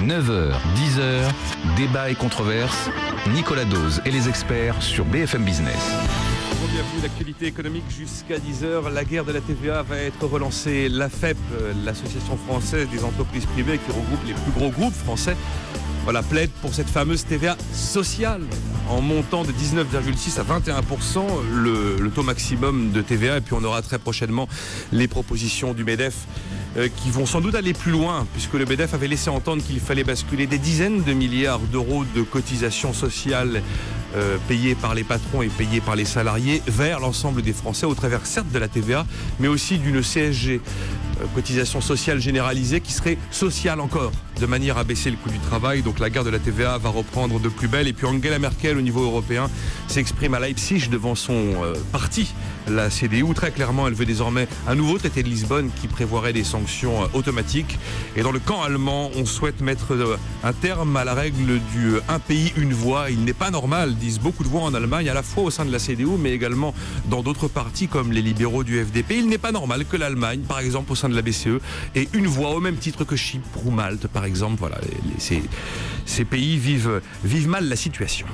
9h, 10h, débat et controverse. Nicolas Dose et les experts sur BFM Business. Bienvenue, l'actualité économique jusqu'à 10h. La guerre de la TVA va être relancée. L'AFEP, l'association française des entreprises privées qui regroupe les plus gros groupes français, voilà, plaide pour cette fameuse TVA sociale en montant de 19,6 à 21% le taux maximum de TVA. Et puis on aura très prochainement les propositions du MEDEF qui vont sans doute aller plus loin, puisque le MEDEF avait laissé entendre qu'il fallait basculer des dizaines de milliards d'euros de cotisations sociales payées par les patrons et payées par les salariés vers l'ensemble des Français au travers certes de la TVA, mais aussi d'une CSG, cotisation sociale généralisée, qui serait sociale encore, de manière à baisser le coût du travail. Donc la guerre de la TVA va reprendre de plus belle. Et puis Angela Merkel, au niveau européen, s'exprime à Leipzig devant son parti, la CDU. Très clairement, elle veut désormais un nouveau traité de Lisbonne qui prévoirait des sanctions automatiques. Et dans le camp allemand, on souhaite mettre un terme à la règle du un pays, une voix. Il n'est pas normal, disent beaucoup de voix en Allemagne, à la fois au sein de la CDU, mais également dans d'autres partis comme les libéraux du FDP. Il n'est pas normal que l'Allemagne, par exemple, au sein de la BCE, ait une voix au même titre que Chypre ou Malte, par exemple. Voilà, ces pays vivent mal la situation.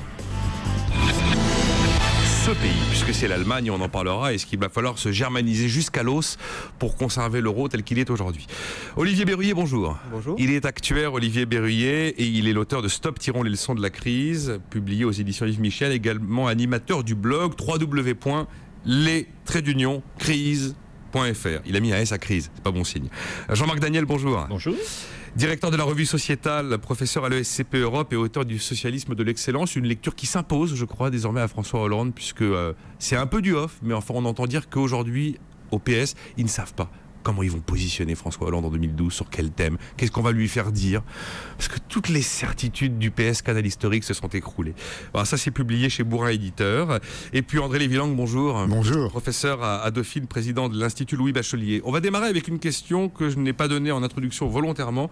Ce pays, puisque c'est l'Allemagne, on en parlera, est-ce qu'il va falloir se germaniser jusqu'à l'os pour conserver l'euro tel qu'il est aujourd'hui? Olivier Berruyer, bonjour. Bonjour. Il est actuaire, Olivier Berruyer, et il est l'auteur de Stop, tirons les leçons de la crise, publié aux éditions Yves Michel, également animateur du blog www.les-crise.fr. Il a mis un S à crise, c'est pas bon signe. Jean-Marc Daniel, bonjour. Bonjour. Directeur de la revue Sociétale, professeur à l'ESCP Europe et auteur du Socialisme de l'excellence, une lecture qui s'impose, je crois, désormais à François Hollande, puisque c'est un peu du off, mais enfin on entend dire qu'aujourd'hui, au PS, ils ne savent pas comment ils vont positionner François Hollande en 2012, sur quel thème, qu'est-ce qu'on va lui faire dire, parce que toutes les certitudes du PS Canal Historique se sont écroulées. Alors ça, c'est publié chez Bourrin Éditeur. Et puis André Lévy-Lang, bonjour. Bonjour. Professeur à Dauphine, président de l'Institut Louis Bachelier. On va démarrer avec une question que je n'ai pas donnée en introduction volontairement.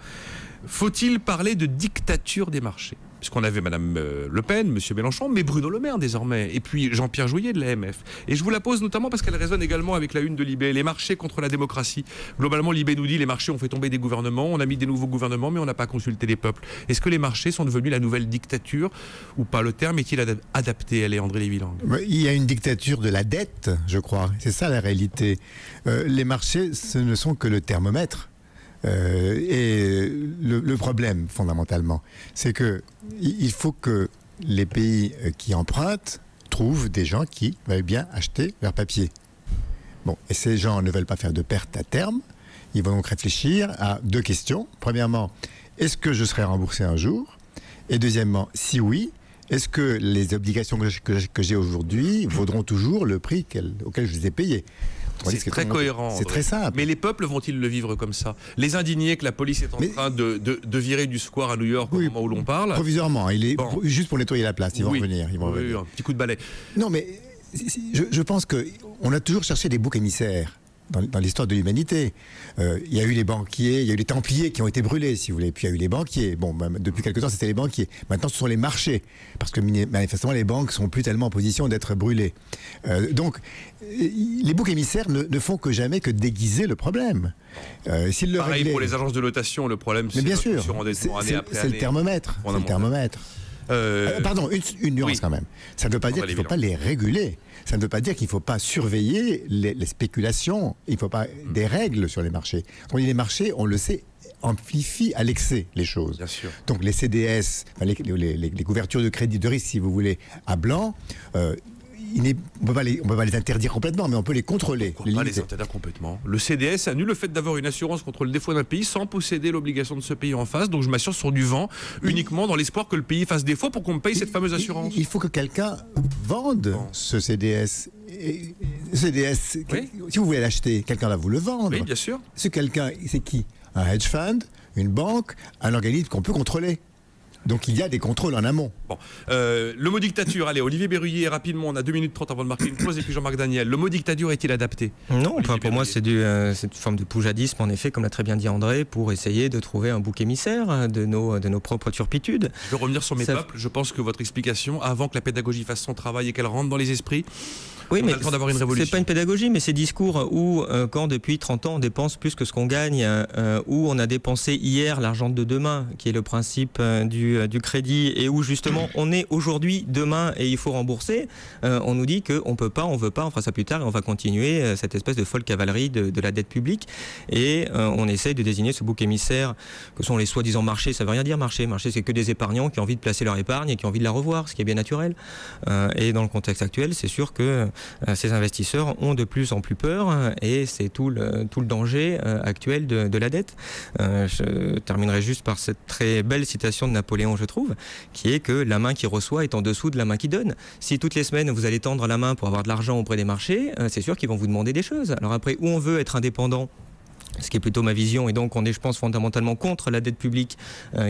Faut-il parler de dictature des marchés? Puisqu'on avait Madame Le Pen, Monsieur Mélenchon, mais Bruno Le Maire désormais, et puis Jean-Pierre Jouyet de l'AMF. Et je vous la pose notamment parce qu'elle résonne également avec la une de Libé, les marchés contre la démocratie. Globalement, Libé nous dit les marchés ont fait tomber des gouvernements, on a mis des nouveaux gouvernements, mais on n'a pas consulté les peuples. Est-ce que les marchés sont devenus la nouvelle dictature ou pas? Le terme est-il adapté? Allez, André Lévy-Lang. Il y a une dictature de la dette, je crois. C'est ça la réalité. Les marchés, ce ne sont que le thermomètre. Et le problème, fondamentalement, c'est que il faut que les pays qui empruntent trouvent des gens qui veulent bien acheter leur papier. Bon, et ces gens ne veulent pas faire de pertes à terme. Ils vont donc réfléchir à deux questions. Premièrement, est-ce que je serai remboursé un jour? Et deuxièmement, si oui, est-ce que les obligations que j'ai aujourd'hui vaudront toujours le prix auquel je les ai payées? C'est très cohérent. C'est très simple. Mais les peuples vont-ils le vivre comme ça? Les indignés que la police est en train de virer du square à New York au moment où l'on parle? Provisoirement, juste pour nettoyer la place. Ils vont revenir. Oui, un petit coup de balai. Non, mais je pense qu'on a toujours cherché des boucs émissaires dans l'histoire de l'humanité. Il y a eu les banquiers, il y a eu les Templiers qui ont été brûlés, si vous voulez. Puis il y a eu les banquiers. Bon, depuis quelque temps, c'était les banquiers. Maintenant, ce sont les marchés. Parce que manifestement, les banques sont plus tellement en position d'être brûlées. Donc, les boucs émissaires ne font que jamais que déguiser le problème. Pareil pour les agences de notation, le problème, c'est bien sûr, c'est le thermomètre. C'est le thermomètre. Pardon, une nuance quand même. Ça ne veut pas dire qu'il ne faut pas les réguler. Ça ne veut pas dire qu'il ne faut pas surveiller les spéculations. Il ne faut pas des règles sur les marchés. Donc, les marchés, on le sait, amplifient à l'excès les choses. Bien sûr. Donc les CDS, les couvertures de crédit de risque, si vous voulez, à blanc, on ne peut pas les interdire complètement, mais on peut les contrôler. Pourquoi pas les interdire complètement? Le CDS annule le fait d'avoir une assurance contre le défaut d'un pays sans posséder l'obligation de ce pays en face. Donc je m'assure sur du vent uniquement dans l'espoir que le pays fasse défaut pour qu'on me paye cette fameuse assurance. Il faut que quelqu'un vende ce CDS. CDS, oui. Si vous voulez l'acheter, quelqu'un va vous le vendre. Oui, bien sûr. Ce quelqu'un, c'est qui? Un hedge fund, une banque, un organisme qu'on peut contrôler. Donc il y a des contrôles en amont. Bon, le mot dictature, allez, Olivier Berruyer, rapidement, on a 2 minutes 30 avant de marquer une pause, et puis Jean-Marc Daniel. Le mot dictature est-il adapté? Non, enfin, pour moi, c'est une forme de poujadisme, en effet, comme l'a très bien dit André, pour essayer de trouver un bouc émissaire de nos propres turpitudes. Je vais revenir sur mes peuples. Je pense que votre explication, avant que la pédagogie fasse son travail et qu'elle rentre dans les esprits, oui, mais c'est pas une pédagogie, mais ces discours où, quand depuis 30 ans on dépense plus que ce qu'on gagne, où on a dépensé hier l'argent de demain, qui est le principe du crédit, et où justement on est aujourd'hui, demain, et il faut rembourser, on nous dit qu'on peut pas, on veut pas, on fera ça plus tard, et on va continuer cette espèce de folle cavalerie de la dette publique, et on essaye de désigner ce bouc émissaire que sont les soi-disant marchés. Ça veut rien dire marché. Marché, c'est que des épargnants qui ont envie de placer leur épargne et qui ont envie de la revoir, ce qui est bien naturel. Et dans le contexte actuel, c'est sûr que ces investisseurs ont de plus en plus peur, et c'est tout le danger actuel de la dette. Je terminerai juste par cette très belle citation de Napoléon, je trouve, qui est que la main qui reçoit est en dessous de la main qui donne. Si toutes les semaines vous allez tendre la main pour avoir de l'argent auprès des marchés, c'est sûr qu'ils vont vous demander des choses. Alors après, où on veut être indépendant, ce qui est plutôt ma vision, et donc on est, je pense, fondamentalement contre la dette publique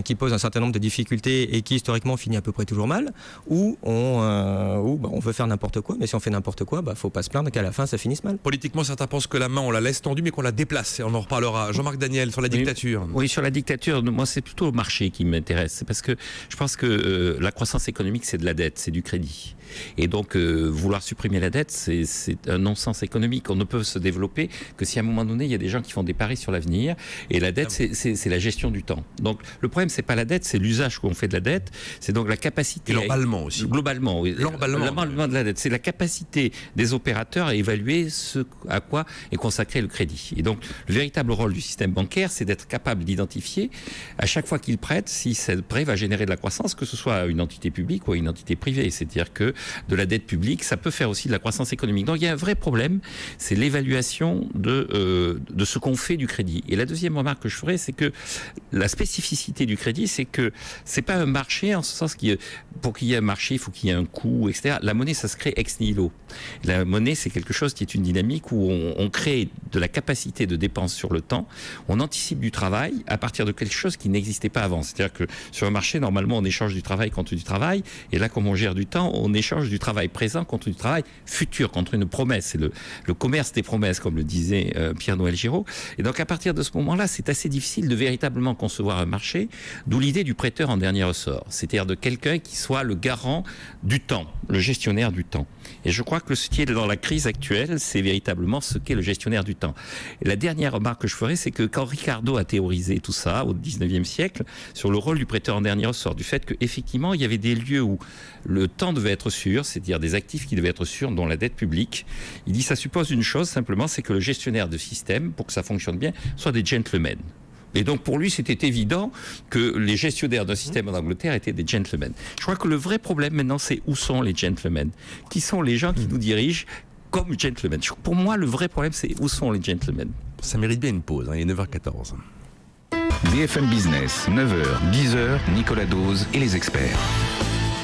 qui pose un certain nombre de difficultés et qui historiquement finit à peu près toujours mal, ou on veut faire n'importe quoi, mais si on fait n'importe quoi, faut pas se plaindre qu'à la fin ça finisse mal. Politiquement, certains pensent que la main on la laisse tendue mais qu'on la déplace, et on en reparlera. Jean-Marc Daniel, sur la dictature. Oui, sur la dictature, moi c'est plutôt le marché qui m'intéresse, c'est parce que je pense que la croissance économique c'est de la dette, c'est du crédit. Et donc vouloir supprimer la dette, c'est un non-sens économique. On ne peut se développer que si à un moment donné il y a des gens qui font des paris sur l'avenir, et la dette c'est la gestion du temps. Donc le problème c'est pas la dette, c'est l'usage qu'on fait de la dette, c'est donc la capacité... Et l'emballement aussi. Globalement, oui. L'emballement de la dette, c'est la capacité des opérateurs à évaluer ce à quoi est consacré le crédit. Et donc le véritable rôle du système bancaire, c'est d'être capable d'identifier à chaque fois qu'il prête si ce prêt va générer de la croissance, que ce soit à une entité publique ou à une entité privée. C'est-à-dire que de la dette publique, ça peut faire aussi de la croissance économique. Donc il y a un vrai problème, c'est l'évaluation de ce qu'on fait du crédit. Et la deuxième remarque que je ferai, c'est que la spécificité du crédit, c'est que c'est pas un marché en ce sens que pour qu'il y ait un marché, il faut qu'il y ait un coût, etc. La monnaie, ça se crée ex nihilo. La monnaie, c'est quelque chose qui est une dynamique où on crée de la capacité de dépense sur le temps, on anticipe du travail à partir de quelque chose qui n'existait pas avant. C'est-à-dire que sur un marché, normalement, on échange du travail contre du travail, et là, comme on gère du temps, on échange du travail présent contre du travail futur, contre une promesse. C'est le commerce des promesses, comme le disait Pierre-Noël Giraud. Et donc, à partir de ce moment-là, c'est assez difficile de véritablement concevoir un marché, d'où l'idée du prêteur en dernier ressort. C'est-à-dire de quelqu'un qui soit le garant du temps, le gestionnaire du temps. Et je crois que ce qui est dans la crise actuelle, c'est véritablement ce qu'est le gestionnaire du temps. Et la dernière remarque que je ferai, c'est que quand Ricardo a théorisé tout ça, au 19e siècle, sur le rôle du prêteur en dernier ressort, du fait qu'effectivement, il y avait des lieux où le temps devait être sûr, c'est-à-dire des actifs qui devaient être sûrs, dont la dette publique, il dit ça suppose une chose, simplement, c'est que le gestionnaire de système, pour que ça fonctionne bien, soit des gentlemen. Et donc pour lui, c'était évident que les gestionnaires d'un système en Angleterre étaient des gentlemen. Je crois que le vrai problème maintenant, c'est où sont les gentlemen? Qui sont les gens qui nous dirigent comme gentlemen? Pour moi, le vrai problème, c'est où sont les gentlemen? Ça mérite bien une pause, il est 9h14. BFM Business, 9h, 10h, Nicolas Dose et les experts.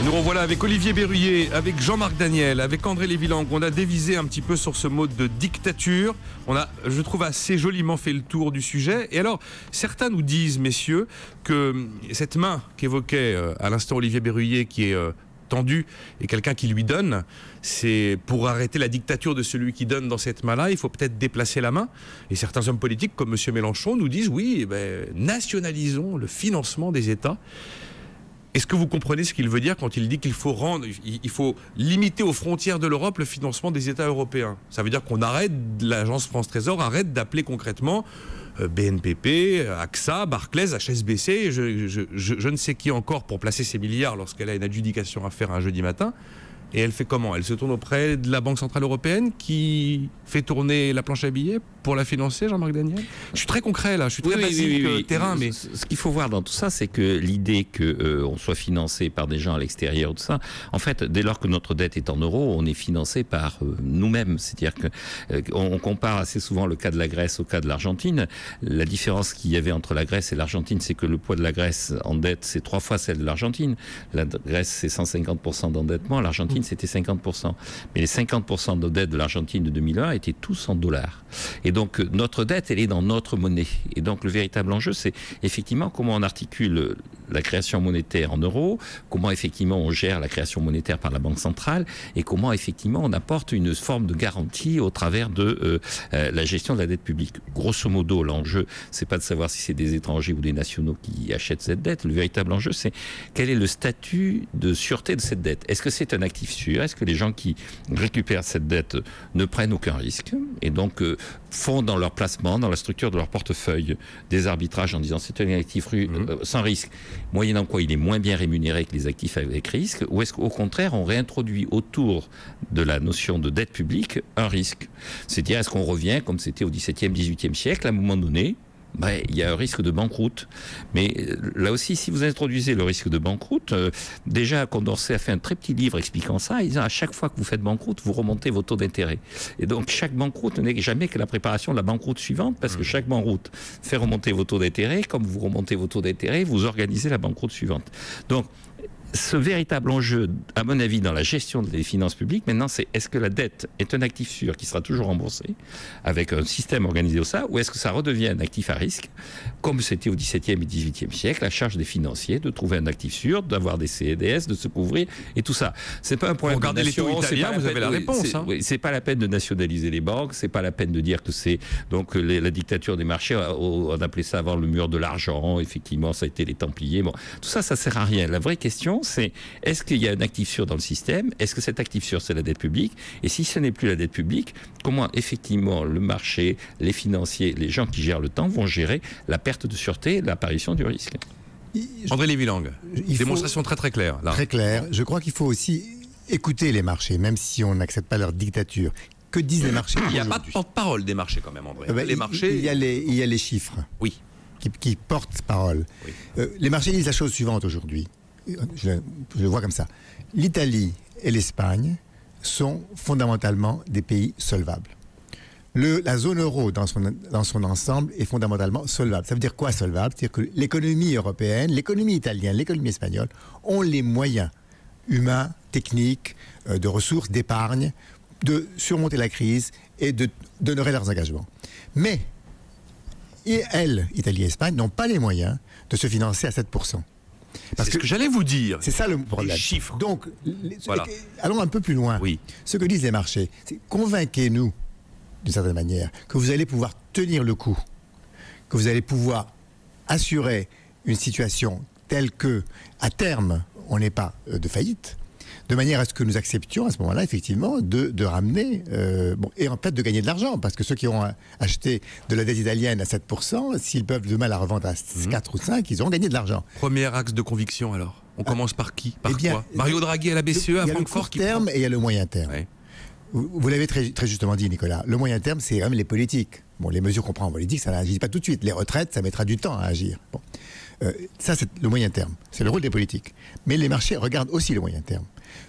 Nous revoilà avec Olivier Berruyer, avec Jean-Marc Daniel, avec André Lévilang. On a dévisé un petit peu sur ce mot de dictature. On a, je trouve, assez joliment fait le tour du sujet. Et alors, certains nous disent, messieurs, que cette main qu'évoquait à l'instant Olivier Berruyer, qui est tendue, et quelqu'un qui lui donne, c'est pour arrêter la dictature de celui qui donne dans cette main-là, il faut peut-être déplacer la main. Et certains hommes politiques, comme M. Mélenchon, nous disent, oui, nationalisons le financement des États. Est-ce que vous comprenez ce qu'il veut dire quand il dit qu'il faut limiter aux frontières de l'Europe le financement des États européens? Ça veut dire qu'on arrête, l'agence France Trésor arrête d'appeler concrètement BNPP, AXA, Barclays, HSBC, je ne sais qui encore pour placer ses milliards lorsqu'elle a une adjudication à faire un jeudi matin. Et elle fait comment? Elle se tourne auprès de la Banque Centrale Européenne qui fait tourner la planche à billets pour la financer, Jean-Marc Daniel? Je suis très concret là, je suis très basique terrain. Mais ce qu'il faut voir dans tout ça, c'est que l'idée qu'on soit financé par des gens à l'extérieur, tout ça, en fait, dès lors que notre dette est en euros, on est financé par nous-mêmes. C'est-à-dire qu'on compare assez souvent le cas de la Grèce au cas de l'Argentine. La différence qu'il y avait entre la Grèce et l'Argentine, c'est que le poids de la Grèce en dette, c'est 3 fois celle de l'Argentine. La Grèce, c'est 150% d'endettement, l'Argentine, c'était 50%. Mais les 50% de dette de l'Argentine de 2001 étaient tous en dollars. Et Et donc notre dette, elle est dans notre monnaie. Et donc le véritable enjeu, c'est effectivement comment on articule la création monétaire en euros, comment effectivement on gère la création monétaire par la Banque centrale et comment effectivement on apporte une forme de garantie au travers de la gestion de la dette publique. Grosso modo, l'enjeu, c'est pas de savoir si c'est des étrangers ou des nationaux qui achètent cette dette. Le véritable enjeu, c'est quel est le statut de sûreté de cette dette. Est-ce que c'est un actif sûr? Est-ce que les gens qui récupèrent cette dette ne prennent aucun risque et donc font dans leur placement, dans la structure de leur portefeuille, des arbitrages en disant c'est un actif sans risque, moyennant quoi il est moins bien rémunéré que les actifs avec risque, ou est-ce qu'au contraire on réintroduit autour de la notion de dette publique un risque? C'est-à-dire est-ce qu'on revient comme c'était au XVIIe, XVIIIe siècle, à un moment donné, il y a un risque de banqueroute. Mais là aussi, si vous introduisez le risque de banqueroute, déjà Condorcet a fait un très petit livre expliquant ça, disant à chaque fois que vous faites banqueroute, vous remontez vos taux d'intérêt. Et donc chaque banqueroute n'est jamais que la préparation de la banqueroute suivante, parce que chaque banqueroute fait remonter vos taux d'intérêt. Comme vous remontez vos taux d'intérêt, vous organisez la banqueroute suivante. Donc ce véritable enjeu, à mon avis, dans la gestion des finances publiques, maintenant, c'est est-ce que la dette est un actif sûr qui sera toujours remboursé avec un système organisé au ça, ou est-ce que ça redevient un actif à risque, comme c'était au XVIIe et XVIIIe siècle, la charge des financiers de trouver un actif sûr, d'avoir des CDS, de se couvrir et tout ça. C'est pas un problème. Regardez les taux italiens, vous avez la réponse. C'est pas la peine de nationaliser les banques, c'est pas la peine de dire que c'est donc la dictature des marchés. On appelait ça avant le mur de l'argent. Effectivement, ça a été les Templiers. Bon, tout ça, ça sert à rien. La vraie question, c'est est-ce qu'il y a un actif sûr dans le système? Est-ce que cet actif sûr, c'est la dette publique? Et si ce n'est plus la dette publique, comment effectivement le marché, les financiers, les gens qui gèrent le temps vont gérer la perte de sûreté, l'apparition du risque? André Lévy-Lang, démonstration très très claire. Là. Très claire. Je crois qu'il faut aussi écouter les marchés, même si on n'accepte pas leur dictature. Que disent les marchés? Il n'y a pas de porte-parole des marchés quand même, André. Les marchés... il y a les chiffres. Oui. Qui portent parole. Oui. Les marchés disent la chose suivante aujourd'hui. Je le vois comme ça. L'Italie et l'Espagne sont fondamentalement des pays solvables. La zone euro dans son ensemble est fondamentalement solvable. Ça veut dire quoi solvable? C'est-à-dire que l'économie européenne, l'économie italienne, l'économie espagnole ont les moyens humains, techniques, de ressources, d'épargne, de surmonter la crise et d'honorer leurs engagements. Mais elles, Italie et Espagne, n'ont pas les moyens de se financer à 7%. C'est ce que j'allais vous dire. C'est ça le problème. Les chiffres. Donc, voilà. Allons un peu plus loin. Oui. Ce que disent les marchés, c'est convainquez-nous, d'une certaine manière, que vous allez pouvoir tenir le coup, que vous allez pouvoir assurer une situation telle que, à terme, on n'est pas de faillite, de manière à ce que nous acceptions à ce moment-là, effectivement, de ramener, et en fait de gagner de l'argent, parce que ceux qui auront acheté de la dette italienne à 7%, s'ils peuvent demain la revendre à 4 ou 5, ils auront gagné de l'argent. Premier axe de conviction alors. On commence par qui? Par quoi? Mario Draghi à la BCE, à Francfort. Il y a le court terme et il y a le moyen terme. Ouais. Vous l'avez très, très justement dit, Nicolas. Le moyen terme, c'est quand même les politiques. Bon, les mesures qu'on prend en politique, ça n'agit pas tout de suite. Les retraites, ça mettra du temps à agir. Bon. Ça, c'est le moyen terme. C'est le rôle des politiques. Mais les marchés regardent aussi le moyen terme.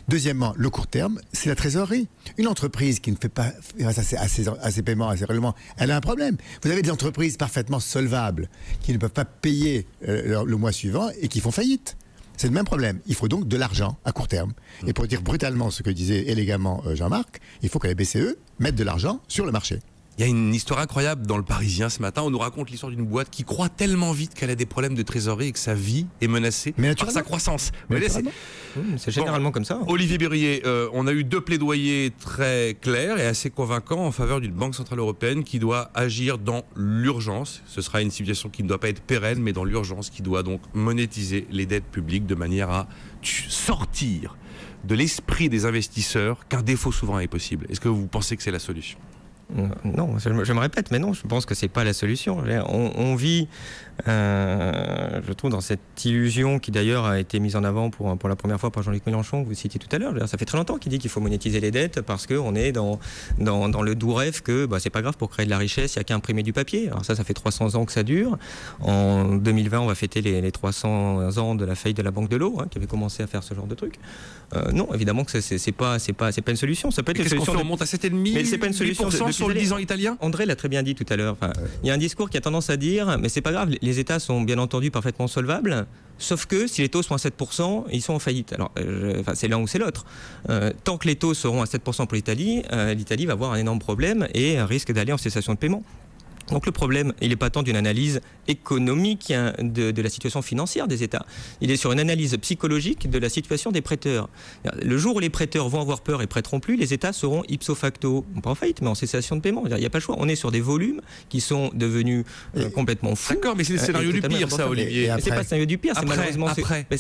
Deuxièmement, le court terme, c'est la trésorerie. Une entreprise qui ne fait pas face à ses paiements, à ses règlements, elle a un problème. Vous avez des entreprises parfaitement solvables qui ne peuvent pas payer le mois suivant et qui font faillite. C'est le même problème. Il faut donc de l'argent à court terme. Et pour dire brutalement ce que disait élégamment Jean-Marc, il faut que la BCE mette de l'argent sur le marché. Il y a une histoire incroyable dans le Parisien ce matin. On nous raconte l'histoire d'une boîte qui croît tellement vite qu'elle a des problèmes de trésorerie et que sa vie est menacée par sa croissance. C'est généralement comme ça. Olivier Berruyer, on a eu deux plaidoyers très clairs et assez convaincants en faveur d'une banque centrale européenne qui doit agir dans l'urgence. Ce sera une situation qui ne doit pas être pérenne, mais dans l'urgence, qui doit donc monétiser les dettes publiques de manière à sortir de l'esprit des investisseurs qu'un défaut souverain est possible. Est-ce que vous pensez que c'est la solution ? Non, je me répète, mais non, je pense que c'est pas la solution. On vit, je trouve, dans cette illusion qui d'ailleurs a été mise en avant pour la première fois par Jean-Luc Mélenchon, que vous citiez tout à l'heure. Ça fait très longtemps qu'il dit qu'il faut monétiser les dettes parce qu'on est dans le doux rêve que c'est pas grave, pour créer de la richesse, il n'y a qu'à imprimer du papier. Alors ça fait 300 ans que ça dure. En 2020, on va fêter les 300 ans de la faillite de la Banque de l'eau, qui avait commencé à faire ce genre de truc. Non, évidemment que c'est pas une solution. Ça peut être une solution. On remonte à 7,5%, mais c'est pas une solution sur le 10 ans italien. André l'a très bien dit tout à l'heure. Il y a un discours qui a tendance à dire, mais c'est pas grave, les États sont bien entendu parfaitement parfaitement solvables. Sauf que si les taux sont à 7%, ils sont en faillite. Alors, c'est l'un ou c'est l'autre. Tant que les taux seront à 7% pour l'Italie, l'Italie va avoir un énorme problème et risque d'aller en cessation de paiement. Donc le problème, il n'est pas tant d'une analyse économique de la situation financière des États. Il est sur une analyse psychologique de la situation des prêteurs. Le jour où les prêteurs vont avoir peur et prêteront plus, les États seront ipso facto, pas en faillite, mais en cessation de paiement. Il n'y a pas le choix. On est sur des volumes qui sont devenus complètement fous. D'accord, mais c'est le scénario du pire, ça, Olivier. C'est pas le scénario du pire, c'est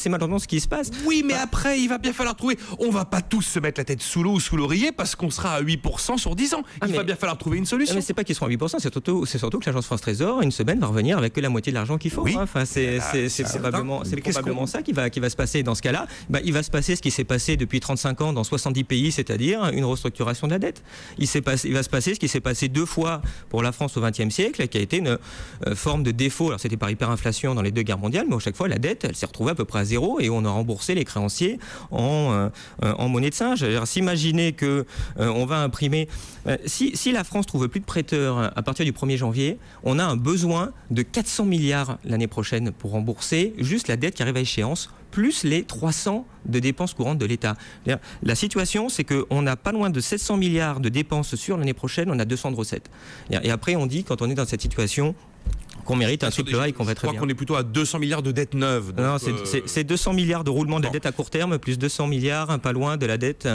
malheureusement ce qui se passe. Oui, mais après, il va bien falloir trouver. On va pas tous se mettre la tête sous l'eau ou sous l'oreiller parce qu'on sera à 8% sur 10 ans. Il va bien falloir trouver une solution. Mais c'est pas qu'ils seront à 8%, c'est surtout que l'agence France Trésor, une semaine, va revenir avec que la moitié de l'argent qu'il faut. Oui. Enfin, c'est probablement ça qui va se passer dans ce cas-là. Il va se passer ce qui s'est passé depuis 35 ans dans 70 pays, c'est-à-dire une restructuration de la dette. Il va se passer ce qui s'est passé 2 fois pour la France au XXe siècle, qui a été une forme de défaut. Alors c'était par hyperinflation dans les 2 guerres mondiales, mais à chaque fois la dette, elle s'est retrouvée à peu près à zéro et on a remboursé les créanciers en monnaie de singe. S'imaginer que on va imprimer... Si la France trouve plus de prêteurs à partir du 1er janvier, on a un besoin de 400 milliards l'année prochaine pour rembourser juste la dette qui arrive à échéance, plus les 300 de dépenses courantes de l'État. La situation, c'est qu'on a pas loin de 700 milliards de dépenses sur l'année prochaine, on a 200 de recettes. Et après, on dit, quand on est dans cette situation, qu'on mérite un triple A et qu'on va très bien. Je crois qu'on est plutôt à 200 milliards de dettes neuves. Non, c'est 200 milliards de roulement de la dette à court terme, plus 200 milliards, pas loin de la dette...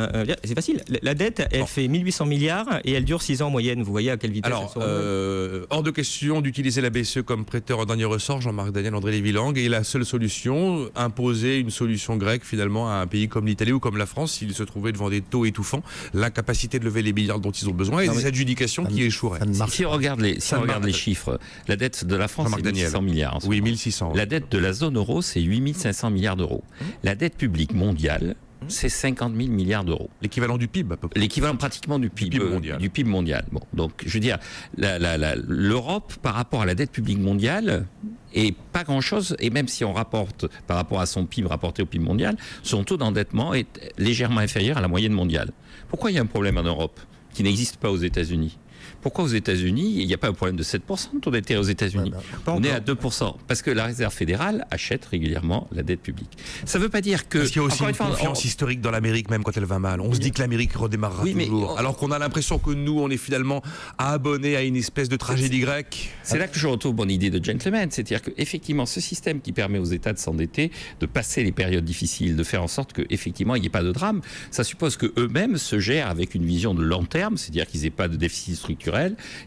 c'est facile. La dette, elle fait 1800 milliards et elle dure 6 ans en moyenne. Vous voyez à quelle vitesse elle sera. Hors de question d'utiliser la BCE comme prêteur en dernier ressort, Jean-Marc Daniel, André Lévy-Lang. Et la seule solution, imposer une solution grecque finalement à un pays comme l'Italie ou comme la France, s'ils se trouvaient devant des taux étouffants, l'incapacité de lever les milliards dont ils ont besoin et des adjudications qui échoueraient. Si on regarde les chiffres, la dette de la France, c'est 1600 milliards. Oui, 1600. La dette de la zone euro, c'est 8500 milliards d'euros. La dette publique mondiale, c'est 50 000 milliards d'euros. L'équivalent du PIB, à peu près. L'équivalent pratiquement du PIB mondial. Du PIB mondial. Bon, donc, je veux dire, l'Europe, par rapport à la dette publique mondiale, est pas grand-chose. Et même si on rapporte, par rapport à son PIB rapporté au PIB mondial, son taux d'endettement est légèrement inférieur à la moyenne mondiale. Pourquoi il y a un problème en Europe qui n'existe pas aux États-Unis ? Pourquoi aux États-Unis, il n'y a pas un problème de 7% de taux d'intérêt aux États-Unis? On est à 2%. Parce que la Réserve fédérale achète régulièrement la dette publique. Ça ne veut pas dire que... Parce qu'il y a aussi une confiance historique dans l'Amérique, même quand elle va mal. On se dit que l'Amérique redémarrera toujours. Alors qu'on a l'impression que nous, on est finalement abonnés à une espèce de tragédie grecque. C'est là que je retrouve mon idée de gentleman. C'est-à-dire qu'effectivement, ce système qui permet aux États de s'endetter, de passer les périodes difficiles, de faire en sorte qu'effectivement, il n'y ait pas de drame, ça suppose qu'eux-mêmes se gèrent avec une vision de long terme, c'est-à-dire qu'ils n'aient pas de déficit structurel,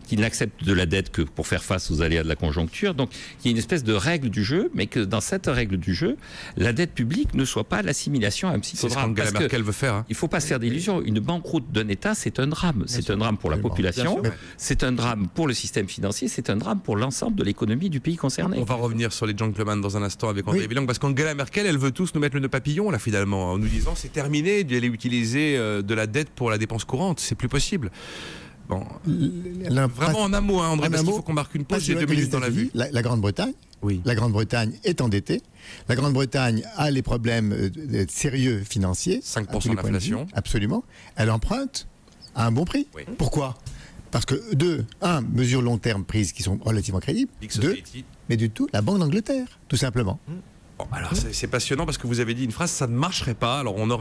qu'ils n'acceptent de la dette que pour faire face aux aléas de la conjoncture. Donc, il y a une espèce de règle du jeu, mais que dans cette règle du jeu, la dette publique ne soit pas l'assimilation à un psychodrame. C'est ce qu'Angela Merkel veut faire. Il ne faut pas se faire d'illusions. Une banqueroute d'un État, c'est un drame. C'est un drame pour la population, c'est un drame pour le système financier, c'est un drame pour l'ensemble de l'économie du pays concerné. On va revenir sur les gentlemen dans un instant avec André Lévy-Lang, parce qu'Angela Merkel, elle veut tous nous mettre le nœud papillon, là, finalement, en nous disant c'est terminé d'aller utiliser de la dette pour la dépense courante. C'est plus possible. Bon, vraiment en un mot, André, parce qu'il faut qu'on marque une pause. J'ai 2 minutes dans la vue. La Grande-Bretagne, la Grande-Bretagne est endettée. La Grande-Bretagne a les problèmes sérieux financiers. 5% d'inflation. Absolument. Elle emprunte à un bon prix. Oui. Pourquoi ? Parce que, mesures long terme prises qui sont relativement crédibles. Mais du tout, la Banque d'Angleterre, tout simplement. Bon, alors c'est passionnant parce que vous avez dit une phrase, ça ne marcherait pas. Alors on y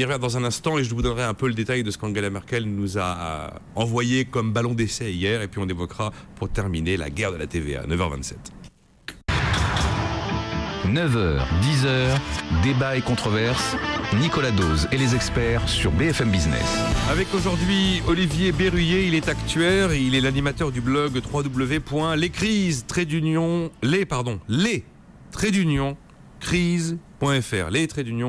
revient dans un instant et je vous donnerai un peu le détail de ce qu'Angela Merkel nous a envoyé comme ballon d'essai hier. Et puis on évoquera pour terminer la guerre de la TVA, 9h27. 9h, 10h, débat et controverse. Nicolas Dose et les experts sur BFM Business. Avec aujourd'hui Olivier Berruyer, il est actuaire et il est l'animateur du blog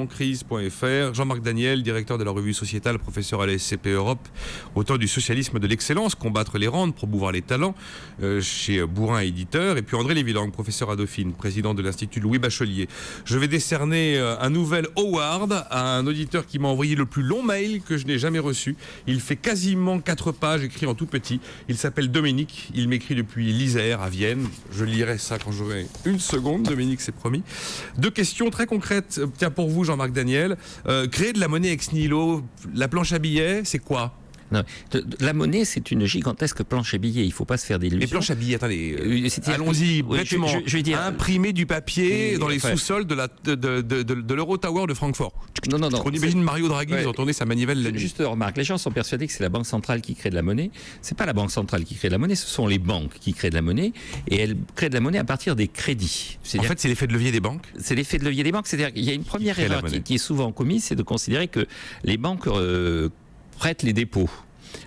crise.fr. Jean-Marc Daniel, directeur de la revue sociétale, professeur à la SCP Europe, auteur du Socialisme de l'excellence, combattre les rentes, promouvoir les talents, chez Bourrin éditeur. Et puis André Lévy-Lang, professeur à Dauphine, président de l'Institut Louis Bachelier. Je vais décerner un nouvel award à un auditeur qui m'a envoyé le plus long mail que je n'ai jamais reçu. Il fait quasiment 4 pages, écrit en tout petit. Il s'appelle Dominique, il m'écrit depuis l'Isère à Vienne. Je lirai ça quand j'aurai une seconde, Dominique, c'est promis. 2 questions très concrètes. Tiens, pour vous, Jean-Marc Daniel, créer de la monnaie ex nihilo, la planche à billets, c'est quoi ? Non, la monnaie, c'est une gigantesque planche à billets. Il ne faut pas se faire d'illusions. Les planches à billets, attendez, allons-y, bêtement. Je vais dire, imprimer du papier dans les sous-sols de l'Euro Tower de Francfort. Non. On imagine Mario Draghi tourner sa manivelle la nuit. Juste remarque, les gens sont persuadés que c'est la Banque centrale qui crée de la monnaie. C'est pas la Banque centrale qui crée de la monnaie, ce sont les banques qui créent de la monnaie. Et elles créent de la monnaie à partir des crédits. En fait, c'est l'effet de levier des banques. C'est l'effet de levier des banques. C'est-à-dire qu'il y a une première erreur qui est souvent commise, c'est de considérer que les banques prêtent les dépôts.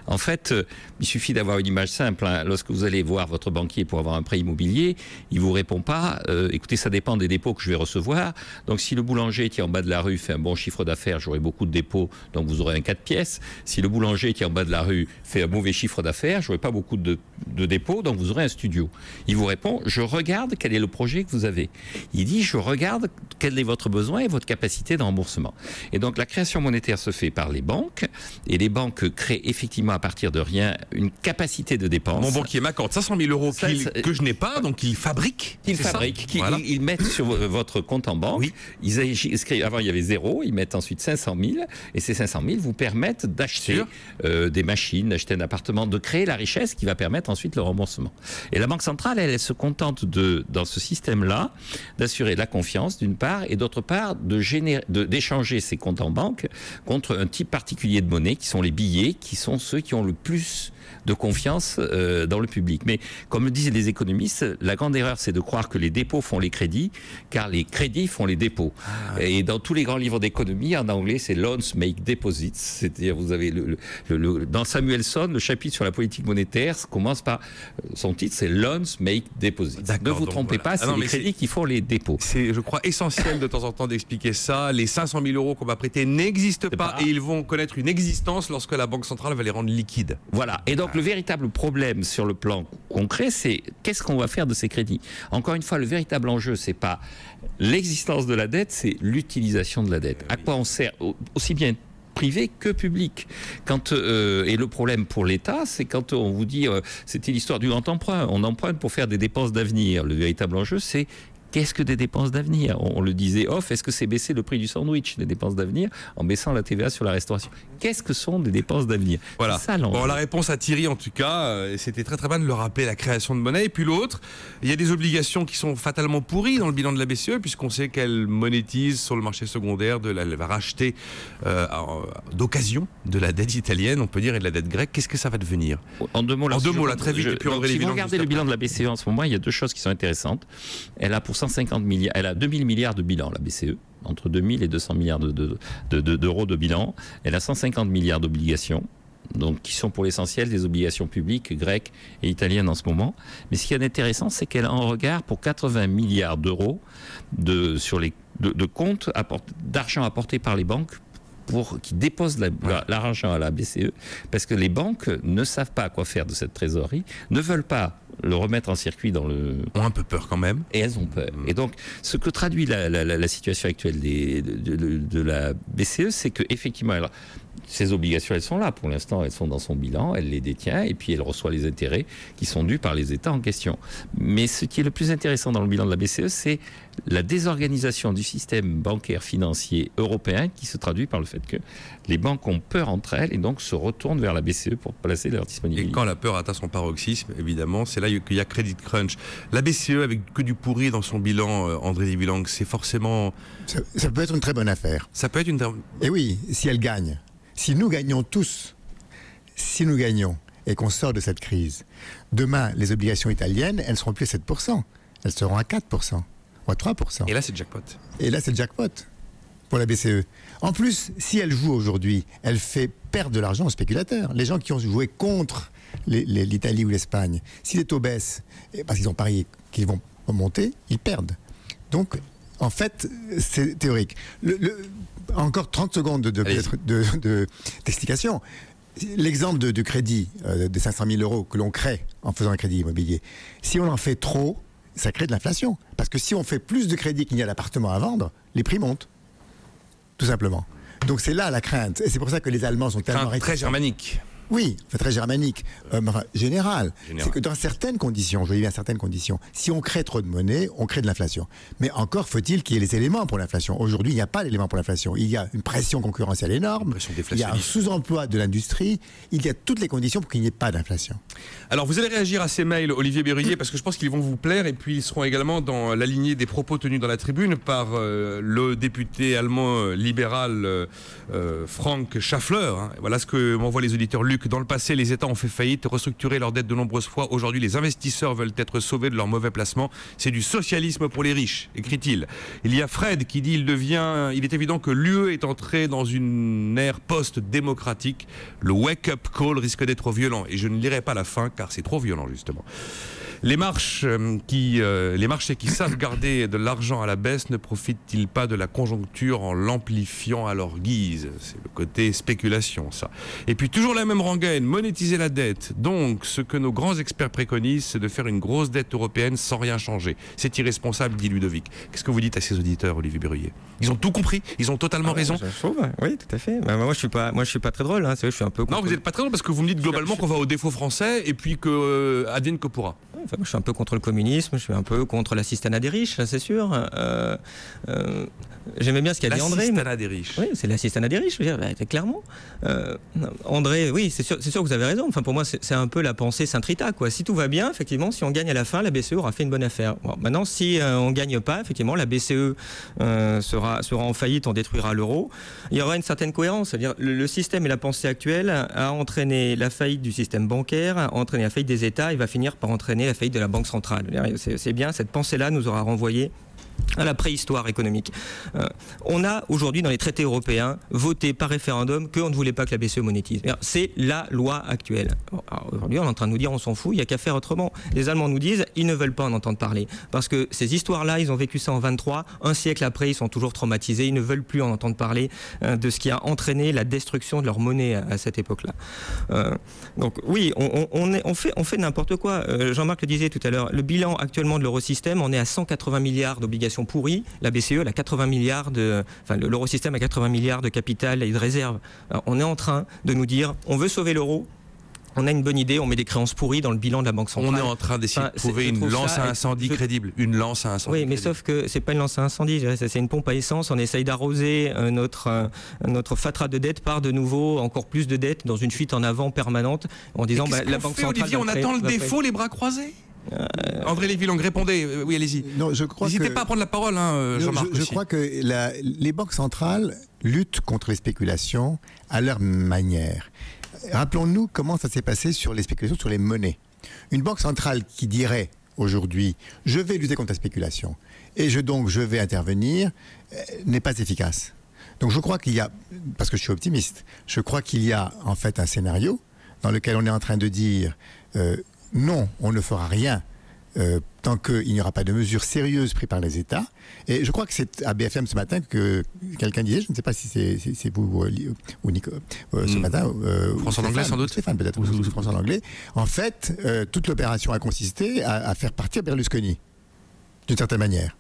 En fait, il suffit d'avoir une image simple. Lorsque vous allez voir votre banquier pour avoir un prêt immobilier, il ne vous répond pas écoutez, ça dépend des dépôts que je vais recevoir. Donc, si le boulanger qui est en bas de la rue fait un bon chiffre d'affaires, j'aurai beaucoup de dépôts, donc vous aurez un 4 pièces. Si le boulanger qui est en bas de la rue fait un mauvais chiffre d'affaires, j'aurai pas beaucoup de dépôts, donc vous aurez un studio. Il vous répond je regarde quel est le projet que vous avez. Il dit je regarde quel est votre besoin et votre capacité de remboursement. Et donc, la création monétaire se fait par les banques, et les banques créent effectivement à partir de rien une capacité de dépense. Mon banquier m'accorde 500 000 euros que je n'ai pas, donc il fabrique. Ils mettent sur votre compte en banque. Oui. Avant, il y avait 0, ils mettent ensuite 500 000, et ces 500 000 vous permettent d'acheter des machines, d'acheter un appartement, de créer la richesse qui va permettre ensuite le remboursement. Et la Banque centrale, elle se contente dans ce système-là, d'assurer la confiance d'une part, et d'autre part, d'échanger ses comptes en banque contre un type particulier de monnaie, qui sont les billets, qui sont ceux qui ont le plus de confiance dans le public. Mais comme le disaient les économistes, la grande erreur, c'est de croire que les dépôts font les crédits, car les crédits font les dépôts. Et dans tous les grands livres d'économie, en anglais, c'est loans make deposits. C'est-à-dire, vous avez dans Samuelson, le chapitre sur la politique monétaire commence par son titre, c'est loans make deposits. Ne vous trompez pas, c'est les crédits qui font les dépôts. C'est, je crois, essentiel de temps en temps d'expliquer ça. Les 500 000 euros qu'on va prêter n'existent pas, et ils vont connaître une existence lorsque la Banque centrale va les rendre liquides. Voilà. Et donc, le véritable problème sur le plan concret, c'est qu'est-ce qu'on va faire de ces crédits. Encore une fois, le véritable enjeu, c'est pas l'existence de la dette, c'est l'utilisation de la dette. À quoi on sert, aussi bien privé que public. Et le problème pour l'État, c'est quand on vous dit, c'était l'histoire du grand emprunt, on emprunte pour faire des dépenses d'avenir. Le véritable enjeu, c'est qu'est-ce que des dépenses d'avenir? On le disait off, est-ce que c'est baisser le prix du sandwich, des dépenses d'avenir, en baissant la TVA sur la restauration? Qu'est-ce que sont des dépenses d'avenir? Voilà. Ça, bon, la réponse à Thierry, en tout cas, c'était très très bien de le rappeler, la création de monnaie. Et puis l'autre, il y a des obligations qui sont fatalement pourries dans le bilan de la BCE, puisqu'on sait qu'elle monétise sur le marché secondaire, elle va racheter d'occasion de la dette italienne, on peut dire, et de la dette grecque. Qu'est-ce que ça va devenir? En deux mots, là, très vite. Si vous regardez le bilan de la BCE en ce moment, il y a deux choses qui sont intéressantes. Elle a pour 150 milliards, elle a 2000 milliards de bilan, la BCE, entre 2000 et 200 milliards d'euros de bilan. Elle a 150 milliards d'obligations, donc qui sont pour l'essentiel des obligations publiques grecques et italiennes en ce moment. Mais ce qui est intéressant, c'est qu'elle a en regard pour 80 milliards d'euros de comptes d'argent apporté par les banques qui déposent l'argent à la BCE, parce que les banques ne savent pas quoi faire de cette trésorerie, ne veulent pas le remettre en circuit ont un peu peur quand même. Et elles ont peur. Et donc, ce que traduit la situation actuelle de la BCE, c'est qu'effectivement, ces obligations, elles sont là. Pour l'instant, elles sont dans son bilan, elle les détient, et puis elle reçoit les intérêts qui sont dus par les États en question. Mais ce qui est le plus intéressant dans le bilan de la BCE, c'est la désorganisation du système bancaire financier européen, qui se traduit par le fait que les banques ont peur entre elles et donc se retournent vers la BCE pour placer leur disponibilité. Et quand la peur atteint son paroxysme, évidemment, c'est là qu'il y a Credit Crunch. La BCE, avec que du pourri dans son bilan, André Divilang, c'est forcément... Ça peut être une très bonne affaire. Ça peut être une... Et oui, si elle gagne. Si nous gagnons tous, si nous gagnons et qu'on sort de cette crise, demain, les obligations italiennes, elles ne seront plus à 7%. Elles seront à 4%, ou à 3%. Et là, c'est jackpot. Et là, c'est le jackpot pour la BCE. En plus, si elle joue aujourd'hui, elle fait perdre de l'argent aux spéculateurs. Les gens qui ont joué contre l'Italie ou l'Espagne, si les taux baissent, parce qu'ils ont parié qu'ils vont monter, ils perdent. Donc, en fait, c'est théorique. Encore 30 secondes d'explication. L'exemple de crédit de 500 000 euros que l'on crée en faisant un crédit immobilier, si on en fait trop, ça crée de l'inflation. Parce que si on fait plus de crédit qu'il n'y a d'appartements à vendre, les prix montent. Tout simplement. Donc c'est là la crainte. Et c'est pour ça que les Allemands sont tellement réticents. Très germanique. Oui, très germanique, général. C'est que dans certaines conditions, je dis bien certaines conditions, si on crée trop de monnaie, on crée de l'inflation. Mais encore faut-il qu'il y ait les éléments pour l'inflation. Aujourd'hui, il n'y a pas d'éléments pour l'inflation. Il y a une pression concurrentielle énorme, il y a un sous-emploi de l'industrie, il y a toutes les conditions pour qu'il n'y ait pas d'inflation. Alors vous allez réagir à ces mails, Olivier Berruyer, parce que je pense qu'ils vont vous plaire, et puis ils seront également dans la lignée des propos tenus dans la tribune par le député allemand libéral Frank Schaffler. Voilà ce que m'envoient les auditeurs. Luc, dans le passé, les États ont fait faillite, restructuré leurs dettes de nombreuses fois. Aujourd'hui, les investisseurs veulent être sauvés de leurs mauvais placements. C'est du socialisme pour les riches, écrit-il. Il y a Fred qui dit il est évident que l'UE est entrée dans une ère post-démocratique. Le wake-up call risque d'être violent. Et je ne lirai pas la fin, car c'est trop violent, justement. Les marchés qui savent garder de l'argent à la baisse ne profitent-ils pas de la conjoncture en l'amplifiant à leur guise? C'est le côté spéculation, ça. Et puis toujours la même rengaine, monétiser la dette. Donc, ce que nos grands experts préconisent, c'est de faire une grosse dette européenne sans rien changer. C'est irresponsable, dit Ludovic. Qu'est-ce que vous dites à ces auditeurs, Olivier Berruyer? Ils ont tout compris, ils ont totalement raison. Oui, tout à fait. Moi, je suis pas très drôle. C'est vrai, je suis un peu. Non, vous n'êtes pas très drôle parce que vous me dites globalement qu'on va au défaut français et puis que advienne que pourra. Moi, je suis un peu contre le communisme, je suis un peu contre l'assistanat des riches, c'est sûr. J'aimais bien ce qu'a dit André. L'assistanat des riches. Oui, c'est l'assistanat des riches, je veux dire, clairement. André, oui, c'est sûr que vous avez raison. Enfin, pour moi, c'est un peu la pensée Saint-Rita, quoi. Si tout va bien, effectivement, si on gagne à la fin, la BCE aura fait une bonne affaire. Bon, maintenant, si on ne gagne pas, effectivement, la BCE sera en faillite, on détruira l'euro. Il y aura une certaine cohérence. C'est-à-dire, le système et la pensée actuelle a entraîné la faillite du système bancaire, a entraîné la faillite des États et va finir par entraîner la faillite de la Banque centrale. C'est bien, cette pensée-là nous aura renvoyé à la préhistoire économique. On a aujourd'hui dans les traités européens voté par référendum qu'on ne voulait pas que la BCE monétise. C'est la loi actuelle. Aujourd'hui, on est en train de nous dire on s'en fout, il n'y a qu'à faire autrement. Les Allemands nous disent ils ne veulent pas en entendre parler. Parce que ces histoires-là, ils ont vécu ça en 23, un siècle après, ils sont toujours traumatisés, ils ne veulent plus en entendre parler de ce qui a entraîné la destruction de leur monnaie à cette époque-là. Donc oui, on fait n'importe quoi. Jean-Marc le disait tout à l'heure, le bilan actuellement de l'eurosystème, on est à 180 milliards d'obligations pourries. La BCE, elle a 80 milliards l'eurosystème a 80 milliards de capital et de réserves. Alors, on est en train de nous dire, on veut sauver l'euro. On a une bonne idée, on met des créances pourries dans le bilan de la Banque centrale. On est en train d'essayer de trouver une lance à incendie crédible. Une lance à incendie. Oui, mais sauf que c'est pas une lance à incendie, c'est une pompe à essence. On essaye d'arroser notre fatras de dette par de nouveau encore plus de dettes dans une fuite en avant permanente en disant la Banque centrale. Olivier, on attend le défaut, les bras croisés. André Lévy-Long, répondez. Oui, allez-y. N'hésitez pas à prendre la parole, Jean-Marc. Je crois que les banques centrales luttent contre les spéculations à leur manière. Rappelons-nous comment ça s'est passé sur les spéculations sur les monnaies. Une banque centrale qui dirait aujourd'hui « je vais lutter contre la spéculation et je vais intervenir » n'est pas efficace. Donc je crois qu'il y a, parce que je suis optimiste, je crois qu'il y a en fait un scénario dans lequel on est en train de dire non, on ne fera rien tant qu'il n'y aura pas de mesures sérieuses prises par les États. Et je crois que c'est à BFM ce matin que quelqu'un disait, je ne sais pas si c'est vous ou Nico, ce matin. François Langlais, sans doute. Stéphane, peut-être, ou François Langlais. En fait, toute l'opération a consisté à faire partir Berlusconi, d'une certaine manière.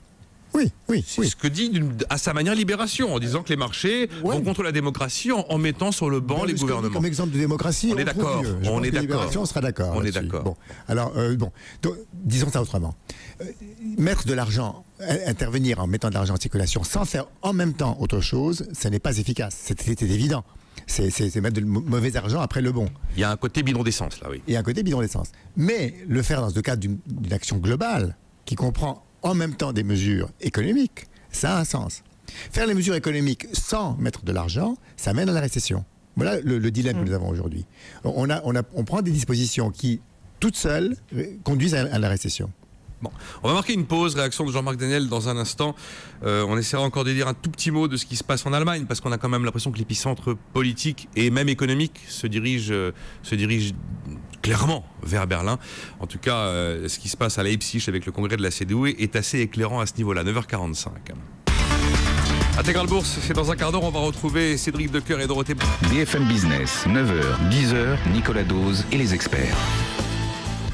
Oui. C'est ce que dit à sa manière Libération, en disant que les marchés vont contre la démocratie en mettant sur le banc les gouvernements. Comme exemple de démocratie, on est d'accord. On est d'accord. On sera d'accord. On est d'accord. Bon, alors donc, disons ça autrement. Mettre de l'argent, intervenir en mettant de l'argent en circulation sans faire en même temps autre chose, ce n'est pas efficace. C'était évident. C'est mettre de mauvais argent après le bon. Il y a un côté bidon d'essence là, oui. Il y a un côté bidon d'essence. Mais le faire dans le cadre d'une action globale qui comprend en même temps des mesures économiques, ça a un sens. Faire les mesures économiques sans mettre de l'argent, ça mène à la récession. Voilà le dilemme que nous avons aujourd'hui. On prend des dispositions qui, toutes seules, conduisent à la récession. Bon, on va marquer une pause, réaction de Jean-Marc Daniel dans un instant. On essaiera encore de dire un tout petit mot de ce qui se passe en Allemagne, parce qu'on a quand même l'impression que l'épicentre politique et même économique se dirige clairement vers Berlin. En tout cas, ce qui se passe à Leipzig avec le congrès de la CDU est assez éclairant à ce niveau-là. 9h45. Intégral Bourse, c'est dans un quart d'heure, on va retrouver Cédric Decoeur et Dorothée. BFM Business, 9h, 10h, Nicolas Dose et les experts.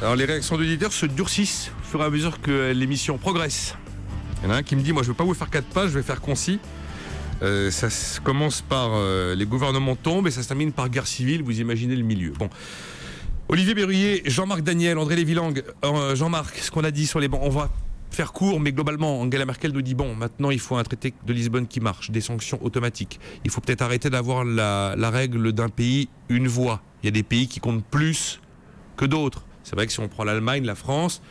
Alors les réactions d'auditeurs se durcissent au fur et à mesure que l'émission progresse. Il y en a un qui me dit, moi je ne veux pas vous faire 4 pages, je vais faire concis. Ça commence par les gouvernements tombent et ça se termine par guerre civile, vous imaginez le milieu. Bon. Olivier Berruyer, Jean-Marc Daniel, André Lévy-Lang, Jean-Marc, ce qu'on a dit sur les bancs, on va faire court, mais globalement, Angela Merkel nous dit bon, maintenant il faut un traité de Lisbonne qui marche, des sanctions automatiques. Il faut peut-être arrêter d'avoir la règle d'un pays, une voix. Il y a des pays qui comptent plus que d'autres. C'est vrai que si on prend l'Allemagne, la France,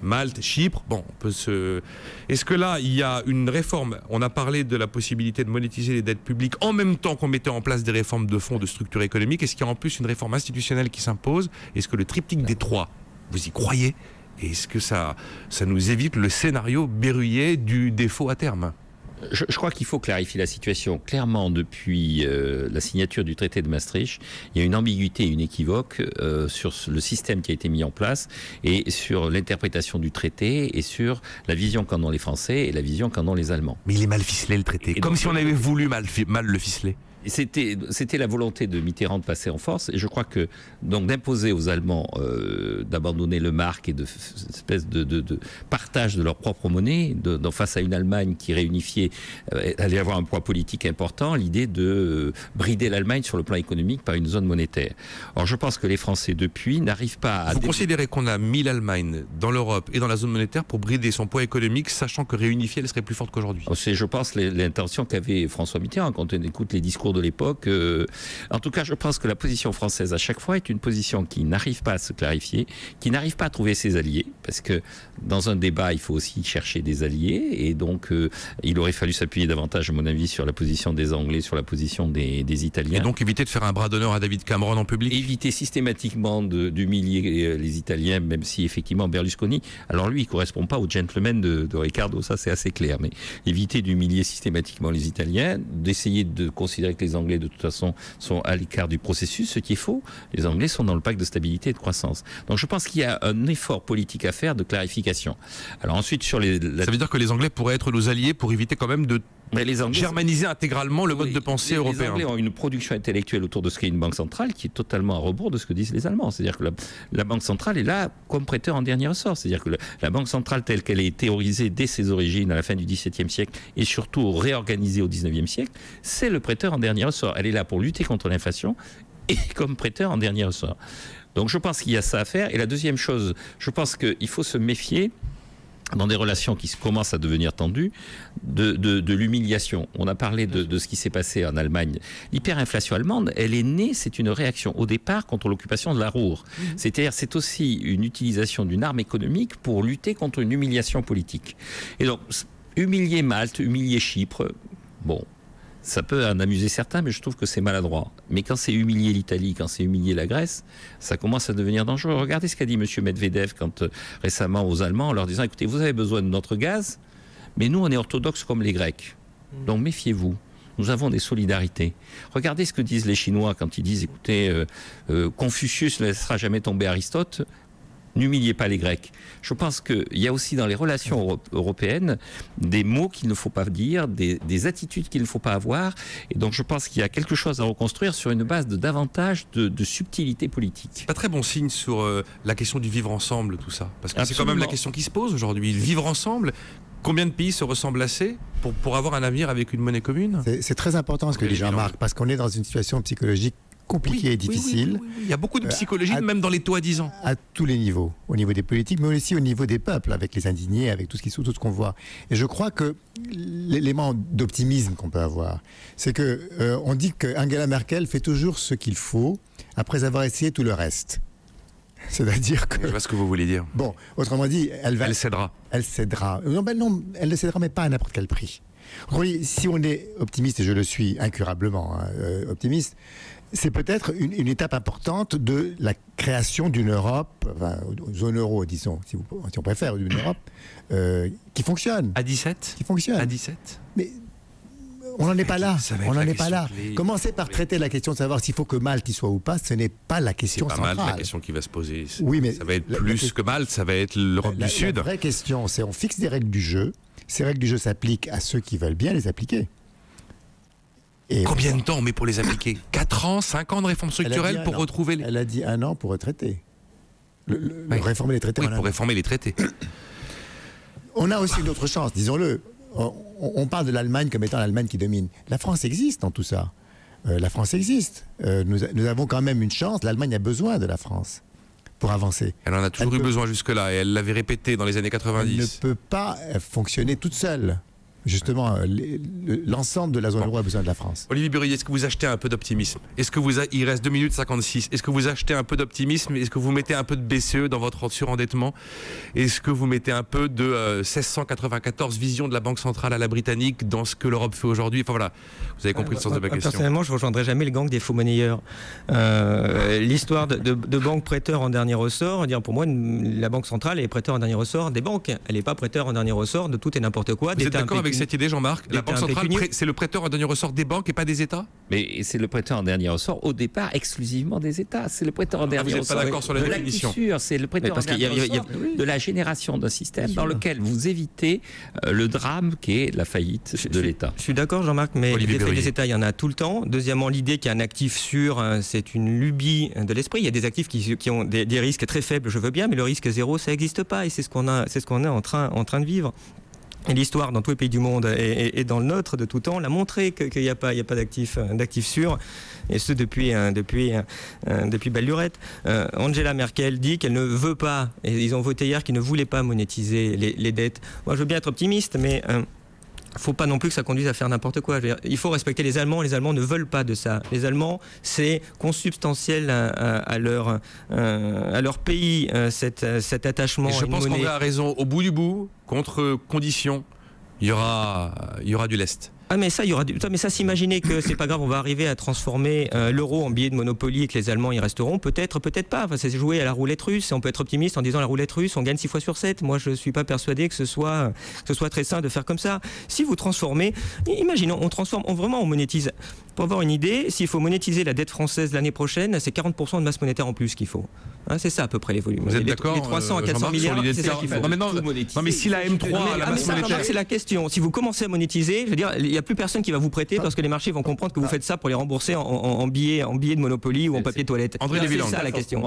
Malte, Chypre, bon, on peut se... Est-ce que là, il y a une réforme? On a parlé de la possibilité de monétiser les dettes publiques en même temps qu'on mettait en place des réformes de fonds, de structure économique. Est-ce qu'il y a en plus une réforme institutionnelle qui s'impose? Est-ce que le triptyque des trois, vous y croyez? Et est-ce que ça nous évite le scénario Berruyer du défaut à terme? Je crois qu'il faut clarifier la situation. Clairement, depuis la signature du traité de Maastricht, il y a une ambiguïté, une équivoque sur le système qui a été mis en place et sur l'interprétation du traité et sur la vision qu'en ont les Français et la vision qu'en ont les Allemands. Mais il est mal ficelé, le traité, comme si on avait voulu mal le ficeler. C'était la volonté de Mitterrand de passer en force, et je crois que donc d'imposer aux Allemands d'abandonner le mark et de espèce de partage de leur propre monnaie, face à une Allemagne qui réunifiée allait avoir un poids politique important, l'idée de brider l'Allemagne sur le plan économique par une zone monétaire. Or je pense que les Français depuis n'arrivent pas à... Vous considérez qu'on a mis l'Allemagne dans l'Europe et dans la zone monétaire pour brider son poids économique, sachant que réunifiée elle serait plus forte qu'aujourd'hui? C'est, je pense, l'intention qu'avait François Mitterrand quand on écoute les discours de l'époque. En tout cas, je pense que la position française à chaque fois est une position qui n'arrive pas à se clarifier, qui n'arrive pas à trouver ses alliés, parce que dans un débat, il faut aussi chercher des alliés, et donc il aurait fallu s'appuyer davantage, à mon avis, sur la position des Anglais, sur la position des Italiens. Et donc éviter de faire un bras d'honneur à David Cameron en public? Éviter systématiquement d'humilier les Italiens, même si effectivement Berlusconi, alors lui, il ne correspond pas au gentleman de Riccardo, ça c'est assez clair, mais éviter d'humilier systématiquement les Italiens, d'essayer de considérer que les Anglais de toute façon sont à l'écart du processus, ce qui est faux. Les Anglais sont dans le pacte de stabilité et de croissance. Donc je pense qu'il y a un effort politique à faire de clarification. Alors ensuite sur ça veut dire que les Anglais pourraient être nos alliés pour éviter quand même de germaniser intégralement le mode de pensée européen. Les Anglais ont une production intellectuelle autour de ce qu'est une banque centrale qui est totalement à rebours de ce que disent les Allemands. C'est-à-dire que la banque centrale est là comme prêteur en dernier ressort. C'est-à-dire que la banque centrale telle qu'elle est théorisée dès ses origines à la fin du XVIIe siècle et surtout réorganisée au XIXe siècle, c'est le prêteur en dernier ressort. Elle est là pour lutter contre l'inflation et comme prêteur en dernier ressort. Donc je pense qu'il y a ça à faire. Et la deuxième chose, je pense qu'il faut se méfier dans des relations qui commencent à devenir tendues, de l'humiliation. On a parlé de ce qui s'est passé en Allemagne. L'hyperinflation allemande, elle est née, c'est une réaction au départ contre l'occupation de la Ruhr. C'est-à-dire, c'est aussi une utilisation d'une arme économique pour lutter contre une humiliation politique. Et donc, humilier Malte, humilier Chypre, bon, ça peut en amuser certains, mais je trouve que c'est maladroit. Mais quand c'est humilier l'Italie, quand c'est humilier la Grèce, ça commence à devenir dangereux. Regardez ce qu'a dit M. Medvedev récemment aux Allemands en leur disant « Écoutez, vous avez besoin de notre gaz, mais nous, on est orthodoxes comme les Grecs. Donc méfiez-vous. Nous avons des solidarités. » Regardez ce que disent les Chinois quand ils disent « Écoutez, Confucius ne laissera jamais tomber Aristote. » N'humiliez pas les Grecs. Je pense qu'il y a aussi dans les relations européennes des mots qu'il ne faut pas dire, des attitudes qu'il ne faut pas avoir. Et donc je pense qu'il y a quelque chose à reconstruire sur une base de davantage de subtilité politique. C'est pas très bon signe sur la question du vivre ensemble, tout ça. Parce que c'est quand même la question qui se pose aujourd'hui. Vivre ensemble, combien de pays se ressemblent assez pour avoir un avenir avec une monnaie commune? C'est très important ce que dit Jean-Marc, parce qu'on est dans une situation psychologique compliqué et difficile. Oui. Il y a beaucoup de psychologie, même dans les soi-disant. À tous les niveaux, au niveau des politiques, mais aussi au niveau des peuples, avec les indignés, avec tout ce qu'on voit. Et je crois que l'élément d'optimisme qu'on peut avoir, c'est que on dit que Angela Merkel fait toujours ce qu'il faut après avoir essayé tout le reste. C'est-à-dire que... Je vois ce que vous voulez dire. Bon, autrement dit, elle cédera. Elle cédera. Non, elle ne cédera, mais pas à n'importe quel prix. Oui, si on est optimiste, et je le suis incurablement optimiste, c'est peut-être une étape importante de la création d'une Europe, enfin, zone euro, disons, si on préfère, d'une Europe qui fonctionne. À 17 Qui fonctionne. À 17 Mais on n'en est pas là. On n'en est pas là. Commencer par traiter la question de savoir s'il faut que Malte y soit ou pas, ce n'est pas la question centrale. C'est pas Malte la question qui va se poser. Oui, mais ça va être plus que Malte, ça va être l'Europe du Sud. La vraie question, c'est on fixe des règles du jeu. Ces règles du jeu s'appliquent à ceux qui veulent bien les appliquer. Et combien de temps on met pour les appliquer? 4 ans, 5 ans de réforme structurelle pour retrouver les... Elle a dit 1 an pour retraiter. Réformer les traités. Oui, pour réformer les traités. On a aussi une autre chance, disons-le. on parle de l'Allemagne comme étant l'Allemagne qui domine. La France existe dans tout ça. La France existe. Nous avons quand même une chance. L'Allemagne a besoin de la France pour avancer. Elle en a toujours eu besoin jusque-là et elle l'avait répété dans les années 90. Elle ne peut pas fonctionner toute seule. Justement, l'ensemble de la zone euro a besoin de la France. Olivier Burrier, est-ce que vous achetez un peu d'optimisme? Il reste 2 minutes 56. Est-ce que vous achetez un peu d'optimisme? Est-ce que vous mettez un peu de BCE dans votre surendettement? Est-ce que vous mettez un peu de 1694 vision de la Banque centrale à la britannique dans ce que l'Europe fait aujourd'hui? Enfin voilà, vous avez compris le sens de ma question. Personnellement, je ne rejoindrai jamais le gang des faux monnayeurs. L'histoire de banques prêteurs en dernier ressort, pour moi, la Banque centrale est prêteur en dernier ressort des banques. Elle n'est pas prêteur en dernier ressort de tout et n'importe quoi. Vous êtes d'accord avec cette idée, Jean-Marc? La Banque centrale, c'est le prêteur en dernier ressort des banques et pas des États? Mais c'est le prêteur en dernier ressort au départ exclusivement des États. C'est le prêteur en dernier ressort. Vous n'êtes pas d'accord sur la définition? C'est le prêteur en dernier ressort de la génération d'un système dans lequel vous évitez le drame qui est la faillite de l'État. Je suis d'accord, Jean-Marc, mais les effets des États, il y en a tout le temps. Deuxièmement, l'idée qu'il y a un actif sûr, c'est une lubie de l'esprit. Il y a des actifs qui ont des risques très faibles, je veux bien, mais le risque zéro, ça n'existe pas. Et c'est ce qu'on est en train de vivre. Et l'histoire dans tous les pays du monde et dans le nôtre de tout temps l'a montré qu'il n'y a pas d'actifs sûrs, et ce depuis belle lurette. Angela Merkel dit qu'elle ne veut pas, et ils ont voté hier qu'ils ne voulaient pas monétiser les dettes. Moi je veux bien être optimiste, mais il ne faut pas non plus que ça conduise à faire n'importe quoi. Il faut respecter les Allemands. Les Allemands ne veulent pas de ça. Les Allemands, c'est consubstantiel à leur pays, cet attachement. Et je pense qu'André a raison. Au bout du bout, contre conditions, il y aura du lest. Ah mais ça, s'imaginer que c'est pas grave, on va arriver à transformer l'euro en billet de Monopoly et que les Allemands y resteront, peut-être pas. Enfin, c'est jouer à la roulette russe. On peut être optimiste en disant la roulette russe, on gagne 6 fois sur 7. Moi, je suis pas persuadé que ce soit très sain de faire comme ça. Si vous transformez, imaginons, on monétise. Pour avoir une idée, s'il faut monétiser la dette française l'année prochaine, c'est 40% de masse monétaire en plus qu'il faut. C'est ça à peu près les volumes. Vous êtes d'accord? Les 300 à 400 milliards, c'est ça qu'il faut. Non mais si la M3, la masse monétaire... C'est la question. Si vous commencez à monétiser, je veux dire, il n'y a plus personne qui va vous prêter parce que les marchés vont comprendre que vous faites ça pour les rembourser en billets de Monopoly ou en papier toilette. C'est ça la question.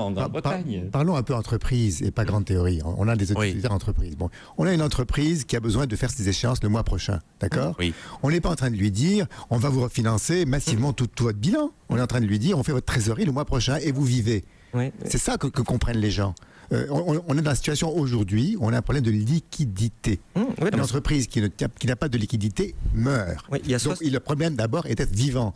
Parlons un peu entreprise et pas grande théorie. On a des utilisateurs entreprises. Bon, on a une entreprise qui a besoin de faire ses échéances le mois prochain, d'accord? Oui. On n'est pas en train de lui dire on va vous refinancer massivement tout votre bilan. On est en train de lui dire on fait votre trésorerie le mois prochain et vous vivez. Oui. C'est ça que comprennent les gens. On est dans la situation aujourd'hui où on a un problème de liquidité. Une entreprise qui n'a pas de liquidité meurt. Oui, donc le problème d'abord est d'être vivant.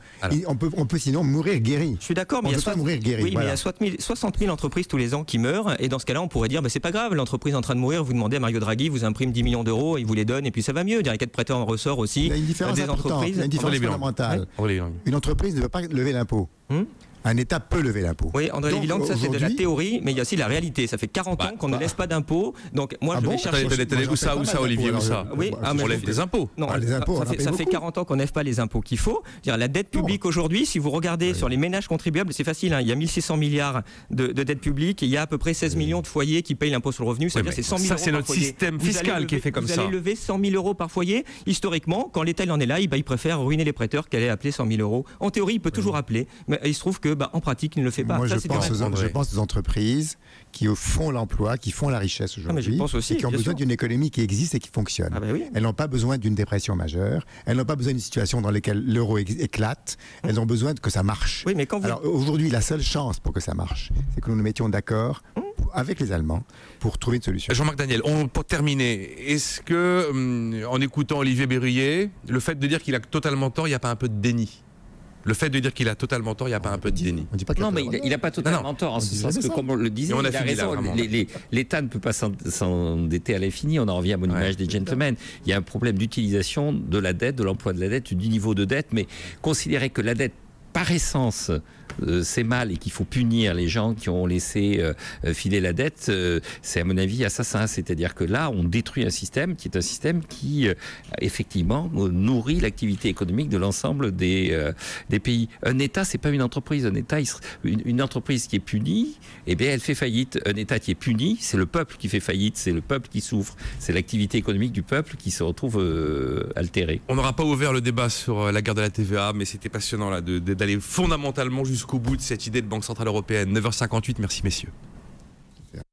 On peut sinon mourir guéri. Je suis d'accord, mais il y a 60 000 entreprises tous les ans qui meurent, et dans ce cas-là on pourrait dire c'est pas grave, l'entreprise est en train de mourir, vous demandez à Mario Draghi, vous imprime 10 millions d'euros, il vous les donne et puis ça va mieux. Il y a 4 prêteurs en ressort aussi. Il y a une différence importante, il y a une différence fondamentale. Une entreprise ne veut pas lever l'impôt. Un État peut lever l'impôt. Oui, André Lévy-Land, ça c'est de la théorie, mais il y a aussi la réalité. Ça fait 40 ans qu'on ne laisse pas d'impôts. Donc moi je vais chercher... Où ça, Olivier, où ça? Oui, on lève des impôts. Non, ça fait 40 ans qu'on n'lève pas les impôts qu'il faut. La dette publique aujourd'hui, si vous regardez sur les ménages contribuables, c'est facile. Il y a 1600 milliards de dette publique et il y a à peu près 16 millions de foyers qui payent l'impôt sur le revenu. C'est-à-dire c'est 100 000 euros par foyer. Ça, c'est notre système fiscal qui est fait comme ça. Vous allez lever 100 000 euros par foyer. Historiquement, quand l'État en est là, il préfère ruiner les prêteurs qu'aller appeler 100 000 euros. En théorie, il peut toujours appeler, mais il se trouve que en pratique, il ne le fait pas. Moi, je pense aux entreprises qui font l'emploi, qui font la richesse aujourd'hui, et qui ont besoin d'une économie qui existe et qui fonctionne. Elles n'ont pas besoin d'une dépression majeure, elles n'ont pas besoin d'une situation dans laquelle l'euro éclate, elles ont besoin que ça marche. Oui, mais Alors aujourd'hui, la seule chance pour que ça marche, c'est que nous nous mettions d'accord avec les Allemands pour trouver une solution. Jean-Marc Daniel, pour terminer, est-ce que, en écoutant Olivier Berruyer, le fait de dire qu'il a totalement tort, il n'y a pas un peu de déni? Le fait de dire qu'il a totalement tort, il n'y a pas un peu de déni? Non, mais il n'a pas totalement tort, en ce sens que, comme on le disait, il a raison. L'État ne peut pas s'endetter à l'infini. On en revient à mon image des gentlemen. Il y a un problème d'utilisation de la dette, de l'emploi de la dette, du niveau de dette, mais considérer que la dette, par essence, c'est mal et qu'il faut punir les gens qui ont laissé filer la dette, c'est à mon avis assassin. C'est-à-dire que là, on détruit un système qui est un système qui, effectivement, nourrit l'activité économique de l'ensemble des pays. Un État, c'est pas une entreprise. Un État, une entreprise qui est punie, eh bien, elle fait faillite. Un État qui est puni, c'est le peuple qui fait faillite, c'est le peuple qui souffre. C'est l'activité économique du peuple qui se retrouve altérée. On n'aura pas ouvert le débat sur la guerre de la TVA, mais c'était passionnant là, d'aller fondamentalement jusqu'au bout de cette idée de Banque Centrale Européenne. 9h58, merci messieurs.